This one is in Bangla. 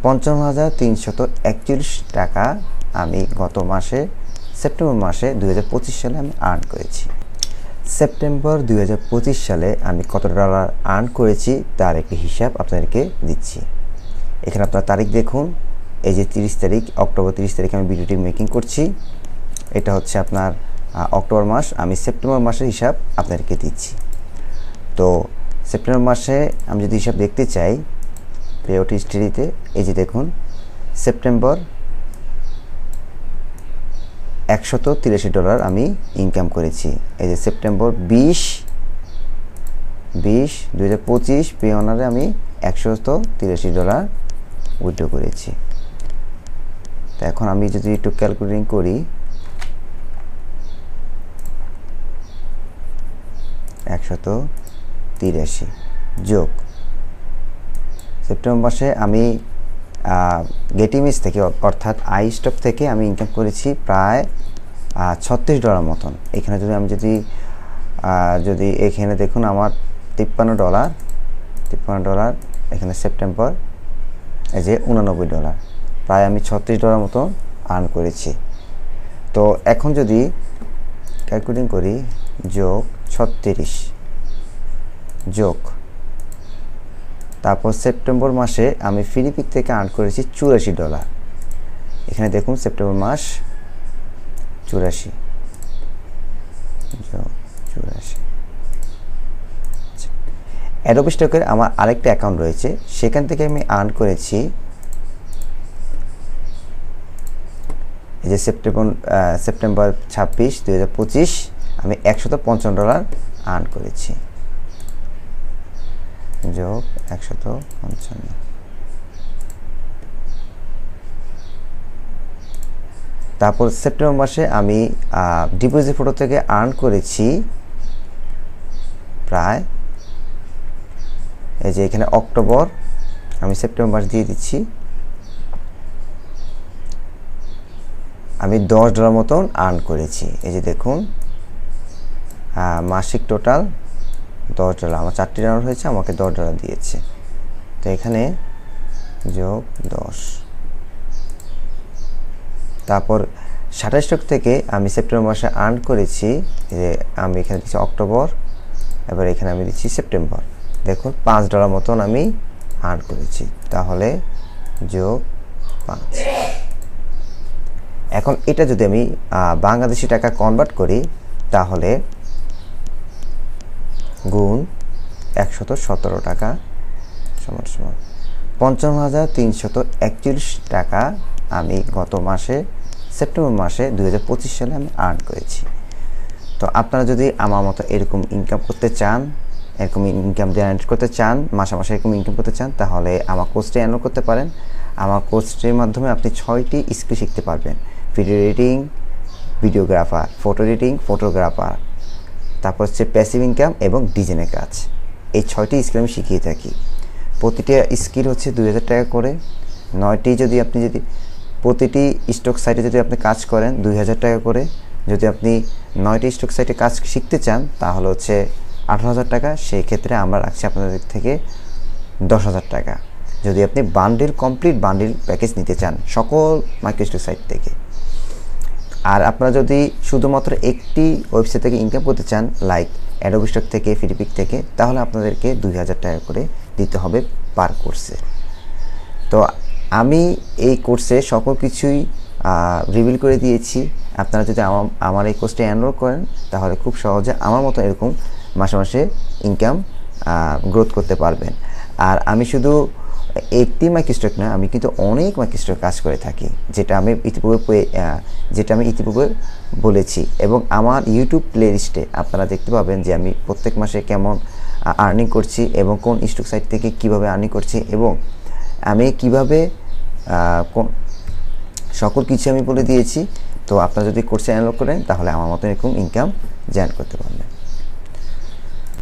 55,341 টাকা আমি গত মাসে সেপ্টেম্বর মাসে 2025 সালে আমি আর্ন করেছি। সেপ্টেম্বর 2025 সালে আমি কত ডলার আর্ন করেছি তার একটি হিসাব আপনাদেরকে দিচ্ছি। এখানে আপনার তারিখ দেখুন, এই যে 30 তারিখ, অক্টোবর 30 তারিখে আমি ভিডিওটি মেকিং করছি। এটা হচ্ছে আপনার অক্টোবর মাস, আমি সেপ্টেম্বর মাসের হিসাব আপনাদেরকে দিচ্ছি। তো সেপ্টেম্বর মাসে আমি যদি হিসাব দেখতে চাই পেআউট হিস্ট্রিতে, এই যে দেখুন সেপ্টেম্বর $183 আমি ইনকাম করেছি। এই যে সেপ্টেম্বর 20/20/2025 পে অনারে আমি $183 উইথড্র করেছি। তো এখন আমি যদি একটু ক্যালকুলেটিং করি, 183 যোগ সেপ্টেম্বর মাসে আমি গেটিমিস থেকে অর্থাৎ আইস্টক থেকে আমি ইনকাম করেছি প্রায় $36 মতন। এখানে যদি এখানে দেখুন আমার $53, এখানে সেপ্টেম্বর এই যে $89, প্রায় আমি $36 মতন আর্ন করেছি। তো এখন যদি ক্যালকুলেটিং করি, যোগ 36 যোগ তারপর সেপ্টেম্বর মাসে আমি ফিলিপিক থেকে আর্ন করেছি $84। এখানে দেখুন সেপ্টেম্বর মাস 84 যোগ 84। অ্যাডোবি স্টকের আমার আরেকটা অ্যাকাউন্ট রয়েছে, সেখান থেকে আমি আর্ন করেছি এই যে সেপ্টেম্বর 26, 2025 আমি $155 আর্ন করেছি, যোগ 155। তারপর সেপ্টেম্বর মাসে আমি ডিপোজিট ফটো থেকে আর্ন করেছি প্রায়, এই যে এখানে অক্টোবর, আমি সেপ্টেম্বর মাস দিয়ে দিচ্ছি, আমি $10 মতন আর্ন করেছি। এই যে দেখুন মাসিক টোটাল $10, আমার 4টি রাউন্ড হয়েছে, আমাকে $10 দিয়েছে। তো এখানে যোগ 10। তারপর শাটার স্টক থেকে আমি সেপ্টেম্বর মাসে আর্ন করেছি, যে আমি এখানে দিচ্ছি অক্টোবর, এবার এখানে আমি দিচ্ছি সেপ্টেম্বর, দেখুন $5 মতন আমি আর্ন করেছি, তাহলে যোগ 5। এখন এটা যদি আমি বাংলাদেশি টাকা কনভার্ট করি, তাহলে গুণ 117 টাকা সমান 55,341 টাকা আমি গত মাসে সেপ্টেম্বর মাসে 2025 সালে আমি আর্ন করেছি। তো আপনারা যদি আমার মতো এরকম ইনকাম করতে চান, এরকম ইনকাম জেনারেট করতে চান, মাসে মাসে এরকম ইনকাম করতে চান, তাহলে আমার কোর্সটি এনরোল করতে পারেন। আমার কোর্সটির মাধ্যমে আপনি 6টি স্কিল শিখতে পারবেন: video editing, videographer, photo editing, photographer, তারপর হচ্ছে প্যাসিভ ইনকাম এবং ডিজাইনের কাজ। এই 6টি স্কিল আমি শিখিয়ে থাকি। প্রতিটা স্কিল হচ্ছে 2000 টাকা করে। 9টি যদি প্রতিটি স্টক সাইটে যদি আপনি কাজ করেন 2000 টাকা করে। যদি আপনি 9টি স্টক সাইটে কাজ শিখতে চান তাহলে হচ্ছে 18,000 টাকা। সেই ক্ষেত্রে আমরা রাখছি আপনাদের থেকে 10,000 টাকা, যদি আপনি কমপ্লিট বান্ডিল প্যাকেজ নিতে চান সকল মাইক্রোস্টক সাইট থেকে। আর আপনারা যদি শুধুমাত্র একটি ওয়েবসাইট থেকে ইনকাম করতে চান, লাইক অ্যাডোবি স্টক থেকে, ফিলিপিক থেকে, তাহলে আপনাদেরকে 2000 টাকা করে দিতে হবে পার কোর্সে। তো আমি এই কোর্সে সকল কিছুই রিভিল করে দিয়েছি। আপনারা যদি আমার এই কোর্সটা এনরোল করেন তাহলে খুব সহজে আমার মতো এরকম মাসে মাসে ইনকাম গ্রোথ করতে পারবেন। আর আমি শুধু একটি মাইক্রোস্টক না, আমি কিন্তু অনেক মাইক্রোস্টক কাজ করে থাকি, যেটা আমি ইতিপূর্বে বলেছি। এবং আমার ইউটিউব প্লেলিস্টে আপনারা দেখতে পাবেন যে আমি প্রত্যেক মাসে কেমন আর্নিং করছি এবং কোন স্টক সাইট থেকে কিভাবে আর্নিং করছি, এবং আমি কিভাবে সকল কিছু আমি বলে দিয়েছি। তো আপনারা যদি কোর্সে এনরোল করেন তাহলে আমার মতো এরকম ইনকাম জেনারেট করতে পারবেন।